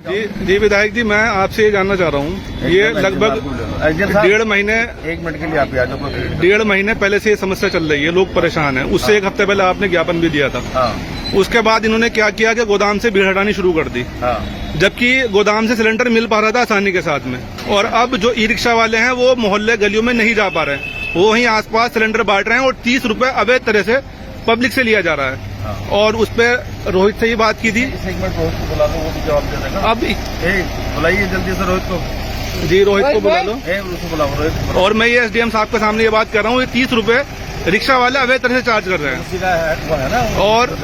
जी विधायक जी, मैं आपसे ये जानना चाह रहा हूँ, ये लगभग 1.5 महीने 1 मिनट के लिए आप आ जाओ। 1.5 महीने पहले से ये समस्या चल रही है, लोग परेशान हैं। उससे 1 हफ्ते पहले आपने ज्ञापन भी दिया था। उसके बाद इन्होंने क्या किया कि गोदाम से भीड़ हटानी शुरू कर दी, जबकि गोदाम से सिलेंडर मिल पा रहा था आसानी के साथ में। और अब जो ई रिक्शा वाले हैं वो मोहल्ले गलियों में नहीं जा पा रहे हैं, वो वहीं आसपास सिलेंडर बांट रहे हैं और 30 रुपए अवैध तरह से पब्लिक से लिया जा रहा है। और उस पर रोहित से ही बात की थी। एक मिनट रोहित को बुला लो, वो भी जवाब दे देगा। अब बुलाइए जल्दी से रोहित को। जी रोहित को बुला लो। उसको बुलाओ रोहित। और मैं ये एसडीएम साहब के सामने ये बात कर रहा हूँ, ये 30 रुपए रिक्शा वाले अवैध तरह से चार्ज कर रहे हैं। और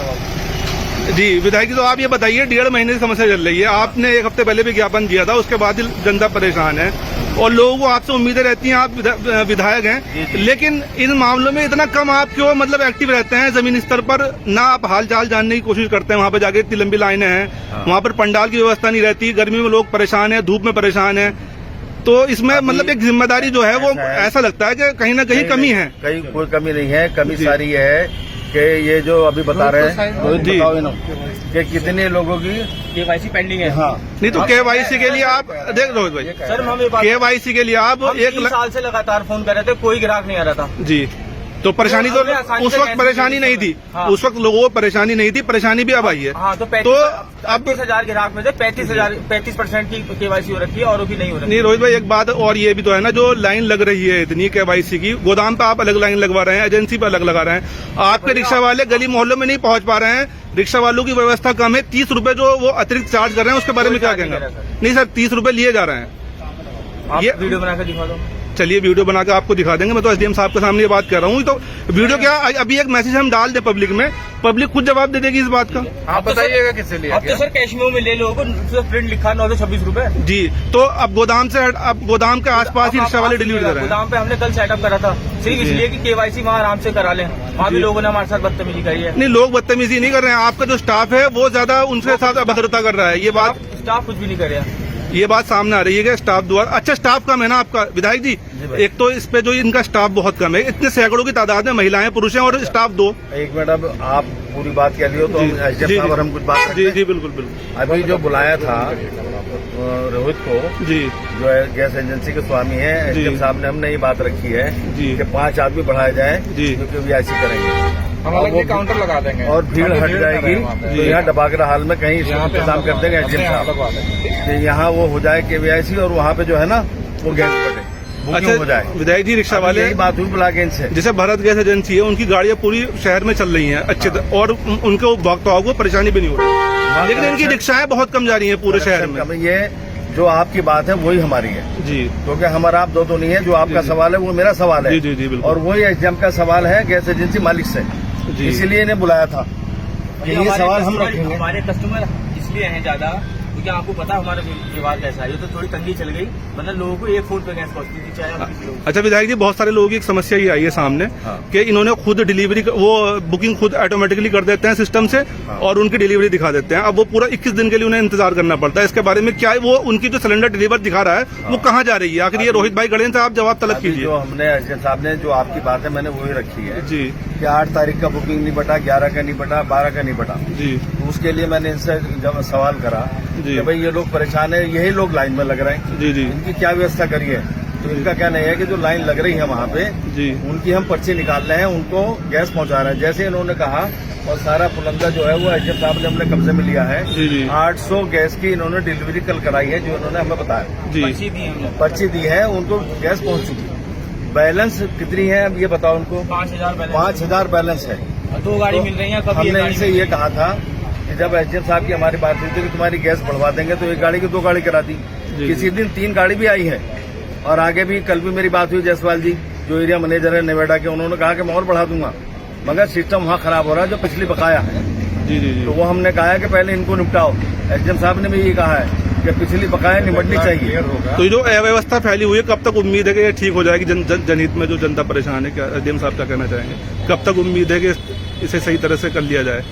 जी विधायक जी, तो आप ये बताइए, 1.5 महीने से समस्या चल रही है, आपने 1 हफ्ते पहले भी ज्ञापन दिया था, उसके बाद जनता परेशान है और लोगों को आपसे उम्मीदें रहती हैं, आप विधायक हैं, लेकिन इन मामलों में इतना कम आप क्यों मतलब एक्टिव रहते हैं? जमीनी स्तर पर ना आप हाल चाल जानने की कोशिश करते हैं, वहाँ पे जाके इतनी लंबी लाइनें हैं, वहाँ पर पंडाल की व्यवस्था नहीं रहती, गर्मी में लोग परेशान है, धूप में परेशान है, तो इसमें मतलब एक जिम्मेदारी जो है वो ऐसा लगता है कि कहीं ना कहीं कमी है। कहीं कोई कमी नहीं है, कमी सारी है कि ये जो अभी बता रहे हैं जी कि कितने लोगों की केवाईसी पेंडिंग है। हाँ, नहीं तो केवाईसी के लिए आप देख रोहित भाई, सर हम केवाईसी के लिए आप 1 साल से लगातार फोन कर रहे थे, कोई ग्राहक नहीं आ रहा था जी। तो परेशानी तो उस वक्त परेशानी नहीं थी, उस वक्त लोगों को परेशानी नहीं थी, परेशानी भी अब आई है। हाँ, तो अब 30,000 ग्राहक में से 35% की केवाईसी हो रखी है, और भी नहीं हो रही। नहीं रोहित भाई, एक बात और ये भी तो है ना, जो लाइन लग रही है इतनी केवाईसी की, गोदाम पे आप अलग लाइन लगवा रहे हैं, एजेंसी पे अलग लगा रहे हैं, आपके रिक्शा वाले गली मोहल्लों में नहीं पहुंच पा रहे हैं, रिक्शा वालों की व्यवस्था कम है, 30 रुपए जो वो अतिरिक्त चार्ज कर रहे हैं उसके बारे में क्या कहेंगे? नहीं सर, 30 रुपए लिए जा रहे हैं। ये वीडियो बनाकर दिखा दो। चलिए वीडियो बनाकर आपको दिखा देंगे। मैं तो एसडीएम साहब के सामने ये बात कर रहा हूँ, तो वीडियो क्या अभी एक मैसेज हम डाल दें पब्लिक में, पब्लिक खुद जवाब दे देगी इस बात का। आप बताइएगा किससे लिया? अब तो सर कैश में ले लोगों को प्रिंट लिखा 926 रुपए जी। तो अब गोदाम के आसपास ही रिक्शा वाले डिलीवरी कर रहे हैं। गोदाम पे हमने कल सेटअप करा था सिर्फ इसलिए कि केवाईसी वहाँ आराम से करा लें, वहाँ भी लोगों ने हमारे साथ बदतमीजी करी है। नहीं, लोग बदतमीजी नहीं कर रहे हैं, आपका जो स्टाफ है वो ज्यादा उनके साथ अभद्रता कर रहा है। ये बात स्टाफ कुछ भी नहीं कर रहा है, ये बात सामने आ रही है कि स्टाफ द्वारा। अच्छा, स्टाफ कम है ना आपका विधायक जी? एक तो इस पे जो इनका स्टाफ बहुत कम है, इतने सैकड़ों की तादाद में महिलाएं पुरुष हैं और स्टाफ 2। एक मिनट, अब आप पूरी बात कह लियो तो हम कुछ बात। जी जी बिल्कुल बिल्कुल। अभी जो बुलाया था रोहित को जी, जो है गैस एजेंसी के स्वामी है, एसडीएम साहब ने हमने ये बात रखी है कि 5 आदमी बढ़ाया जाए, क्योंकि वी ऐसी करेंगे हम अलग काउंटर लगा देंगे और भीड़ हट जाएगी। तो यहाँ डबागरा हाल में कहीं इंतजाम कर देंगे एसडीएम साहब, यहाँ वो हो जाए KVIC और वहाँ पे जो है ना वो गैस बटे अच्छा हो जाए। विधायक जी, रिक्शा वाले बात हुई बुला के इनसे, जैसे भारत गैस एजेंसी है, उनकी गाड़ियाँ पूरी शहर में चल रही हैं अच्छे, और उनके उपभोक्ताओं को परेशानी भी नहीं हो रही, लेकिन इनकी रिक्शाएं बहुत कम जा रही हैं पूरे शहर में। ये जो आपकी बात है वही हमारी है जी, क्योंकि हमारा आप दो नहीं है। जो आपका सवाल है वो मेरा सवाल है जी, और वही एसडीएम का सवाल है गैस एजेंसी मालिक से, इसीलिए इन्हें बुलाया था कि ये सवाल हम रखेंगे। हमारे कस्टमर इसलिए हैं ज्यादा क्योंकि आपको पता है हमारा व्यवहार कैसा है, ये तो थोड़ी तंगी चल गई, मतलब लोगों को एक फोन पे गैस पहुंचती थी, चाहे आप किसी लोग। अच्छा विधायक जी, बहुत सारे लोगों की एक समस्या ये आई है सामने कि इन्होंने खुद डिलीवरी वो बुकिंग खुद ऑटोमेटिकली कर देते हैं सिस्टम से और उनकी डिलीवरी दिखा देते हैं। अब वो पूरा 21 दिन के लिए उन्हें इंतजार करना पड़ता है। इसके बारे में क्या वो उनकी जो सिलेंडर डिलीवर दिखा रहा है वो कहाँ जा रही है आखिर? ये रोहित भाई गणेश साहब जवाब तलब कीजिए। जो हमने एसडीएम साहब ने जो आपकी बात है मैंने वही रखी है जी, कि 8 तारीख का बुकिंग नहीं बटा, 11 का नहीं बटा, 12 का नहीं बटा जी। उसके लिए मैंने इनसे जब सवाल करा कि भाई ये लोग परेशान है, यही लोग लाइन में लग रहे हैं जी, इनकी क्या व्यवस्था करिए? तो इनका कहना है कि जो लाइन लग रही है वहाँ पे जी, उनकी हम पर्ची निकाल रहे हैं, उनको गैस पहुँचा रहे हैं जैसे इन्होंने कहा। और सारा पुलंदा जो है वो एसडीएम साहब ने हमने कब्जे में लिया है जी। 800 गैस की इन्होंने डिलीवरी कल कराई है, जो इन्होंने हमें बताया जी, पर्ची दी है, उनको गैस पहुँच चुकी। बैलेंस कितनी है अब ये बताओ उनको? 5,000 बैलेंस है, 2 गाड़ी मिल रही है। हमने इनसे ये कहा था कि जब एसडीएम साहब की हमारी बात हुई थी कि तुम्हारी गैस बढ़वा देंगे, तो 1 गाड़ी की 2 गाड़ी करा दी। किसी दिन 3 गाड़ी भी आई है और आगे भी कल भी मेरी बात हुई जायसवाल जी जो एरिया मैनेजर है नेवेडा के, उन्होंने कहा कि मैं और बढ़ा दूंगा, मगर सिस्टम वहाँ खराब हो रहा है जो पिछली बकाया है जी। तो वो हमने कहा है कि पहले इनको निपटाओ। एसडीएम साहब ने भी ये कहा है कि पिछली बकाया निपटनी चाहिए। तो जो अव्यवस्था फैली हुई है कब तक उम्मीद है कि ये ठीक हो जाएगी? जनहित में जो जनता परेशान है, क्या एसडीएम साहब क्या कहना चाहेंगे? कब तक उम्मीद है कि इसे सही तरह से कर लिया जाए?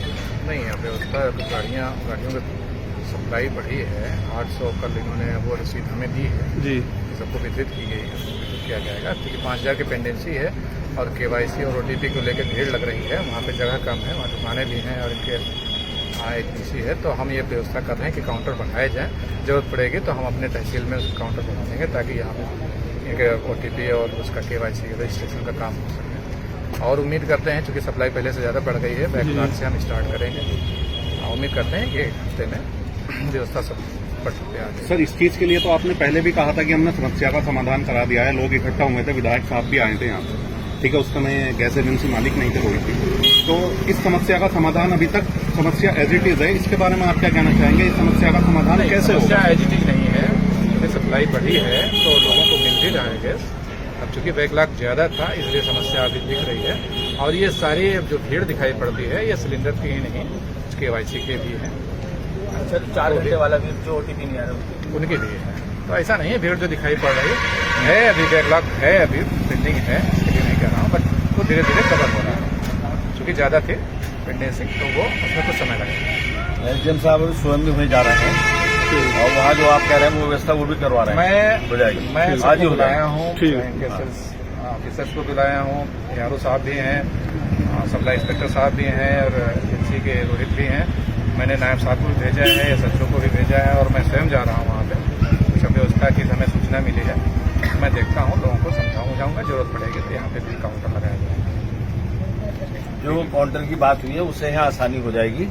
नहीं, व्यवस्था गाड़ियों की सप्लाई बढ़ी है। 800 कल इन्होंने वो रसीद हमें दी है जी, सबको वितरित की गई है, वितरित किया जाएगा क्योंकि 5,000 की पेंडेंसी है और KYC और OTP को लेकर भीड़ लग रही है। वहाँ पे जगह कम है, वहाँ दुकानें भी हैं और इनके यहाँ एक पीसी है, तो हम ये व्यवस्था कर रहे हैं कि काउंटर बढ़ाए जाएं। जरूरत पड़ेगी तो हम अपने तहसील में उस काउंटर बढ़ा देंगे ताकि यहाँ पे OTP और उसका KYC रजिस्ट्रेशन का काम हो सके। और उम्मीद करते हैं, चूँकि सप्लाई पहले से ज़्यादा बढ़ गई है, बैकलॉग से हम स्टार्ट करेंगे। उम्मीद करते हैं कि एक हफ्ते में व्यवस्था सब बढ़ सकते हैं। सर, इस चीज़ के लिए तो आपने पहले भी कहा था कि हमने समस्या का समाधान करा दिया है। लोग इकट्ठा हुए थे, विधायक साहब भी आए थे यहाँ पे, ठीक है। उस समय गैस एजेंसी मालिक नहीं थे, कोई थी। तो इस समस्या का समाधान अभी तक समस्या एज इट इज है, इसके बारे में आप क्या कहना चाहेंगे? इस समस्या का समाधान कैसे होगा? समस्या एज इट इज नहीं है, क्योंकि सप्लाई बढ़ी है तो लोगों को मिल भी रहा है गैस। अब चूंकि बैकलॉग ज्यादा था इसलिए समस्या अभी दिख रही है। और ये सारी जो भीड़ दिखाई पड़ती है ये सिलेंडर की ही नहीं, KYC के भी है। सर 4 घंटे वाला भी जो OTP नहीं आ रहा उनके लिए है। तो ऐसा नहीं है, भीड़ जो दिखाई पड़ रही है अभी बैकलॉग है, अभी पेंडिंग है, इसके लिए नहीं कह रहा हूँ, बट वो धीरे धीरे कवर हो रहा है। चूंकि ज्यादा थे पेंडेंसिंग तो वो उसमें कुछ समय लगेगा। SDM साहब स्वयं भी वहीं जा रहे हैं और वहाँ जो आप कह रहे हैं वो व्यवस्था वो भी करवा रहे हैं। मैं आज ही बुलाया हूँ, ऑफिसर्स को बुलाया हूँ, यारो साहब भी हैं, सप्लाई इंस्पेक्टर साहब भी हैं और एजेंसी के रोहित भी हैं। मैंने नायब साहब को भी भेजा है, SHO को भी भेजा है और मैं स्वयं जा रहा हूँ वहाँ पे। कुछ व्यवस्था की हमें सूचना मिली है, मैं देखता हूँ, लोगों को समझाऊंगा, जरूरत पड़ेगी तो यहाँ पे भी काउंटर लगाया जाएगा। जो काउंटर की बात हुई है उससे यहाँ आसानी हो जाएगी,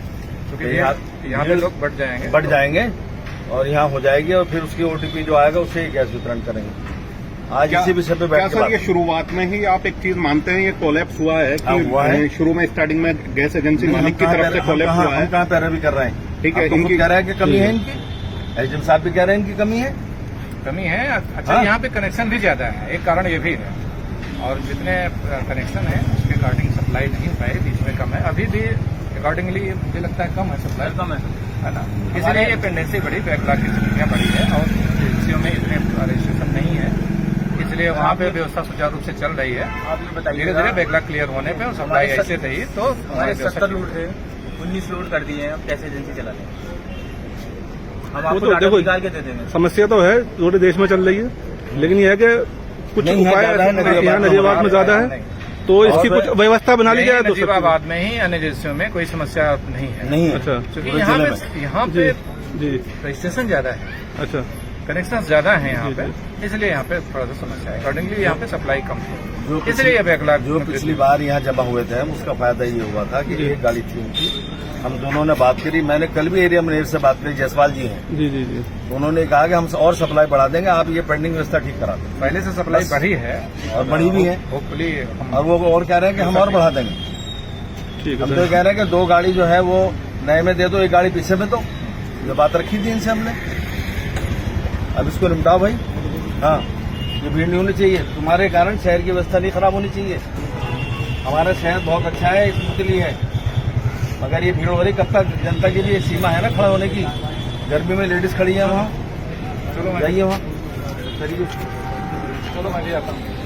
क्योंकि यहाँ पे लोग बढ़ जाएंगे और यहाँ हो जाएगी और फिर उसकी OTP जो आएगा उससे ही गैस वितरण करेंगे। आज इसी विषय पे बैठ सर, ये शुरुआत में ही आप एक चीज मानते हैं ये कोलैप्स हुआ है कि शुरू में स्टार्टिंग में गैस एजेंसी मालिक की तरफ से कोलैप्स हुआ है? हम कहाँ पैरवी कर रहे हैं, ठीक है। इनकी कह रहा है कि कमी है, इनकी SDM साहब भी कह रहे हैं इनकी कमी है। अच्छा, यहाँ पे कनेक्शन भी ज्यादा है, एक कारण ये भी है। और जितने कनेक्शन है उसके अकॉर्डिंग सप्लाई नहीं हो पाई, बीच में कम है। अभी भी अकॉर्डिंगली मुझे लगता है कम है, सप्लाई कम है ना, इसलिए ये पेंडेंसी बढ़ी, बैकलॉग की संख्या बढ़ी है और एजेंसियों में इतने रजिस्ट्रेशन नहीं है, इसलिए वहाँ पे व्यवस्था सुचारू रूप से चल रही है। आप ये बताइए, धीरे धीरे बैकलॉग क्लियर होने पे और सप्लाई ऐसे रही तो हमारे 70 लोड थे, 19 लोड कर दिए हैं, अब कैसे एजेंसी चला रहे हैं? हम आपको तो डाटा निकाल के दे देंगे। समस्या तो है, पूरे देश में चल रही है, लेकिन यह है कि कुछ उपाय यहाँ नजीबाबाद में ज्यादा है, तो इसकी कुछ व्यवस्था बना ली जाए। नजीबाबाद में ही अन्य एजेंसियों में कोई समस्या नहीं है। अच्छा, क्योंकि यहाँ पे रजिस्ट्रेशन ज्यादा है, अच्छा, कनेक्शन ज्यादा है यहाँ पे, इसलिए यहाँ पे थोड़ा सा समस्या है। अकॉर्डिंगली यहाँ पे सप्लाई कम है, इसलिए बैकलॉग। जो पिछली बार यहाँ जमा हुए थे हम, उसका फायदा ये हुआ था कि एक गाड़ी थी उनकी, हम दोनों ने बात करी। मैंने कल भी एरिया मैनेजर से बात करी, जायसवाल जी हैं, जी जी जी, उन्होंने कहा कि हम और सप्लाई बढ़ा देंगे, आप ये पेंडिंग व्यवस्था ठीक करा दें। पहले से सप्लाई बढ़ी है और बढ़ी भी है, होपफुली। और वो और कह रहे हैं कि हम और बढ़ा देंगे। ठीक हम है। तो कह रहे हैं कि 2 गाड़ी जो है वो नए में दे दो, 1 गाड़ी पीछे में दो। ये बात रखी थी इनसे हमने, अब इसको निपटाओ भाई। हाँ, ये भीड़ नहीं होनी चाहिए, तुम्हारे कारण शहर की व्यवस्था नहीं खराब होनी चाहिए। हमारा शहर बहुत अच्छा है, स्मूथली है, मगर ये भीड़ हो रही कब तक? जनता की भी ये सीमा है ना खड़ा होने की। गर्मी में लेडीज खड़ी है वहाँ, चलो जाइए वहाँ, चलो मैं भी आता हूँ।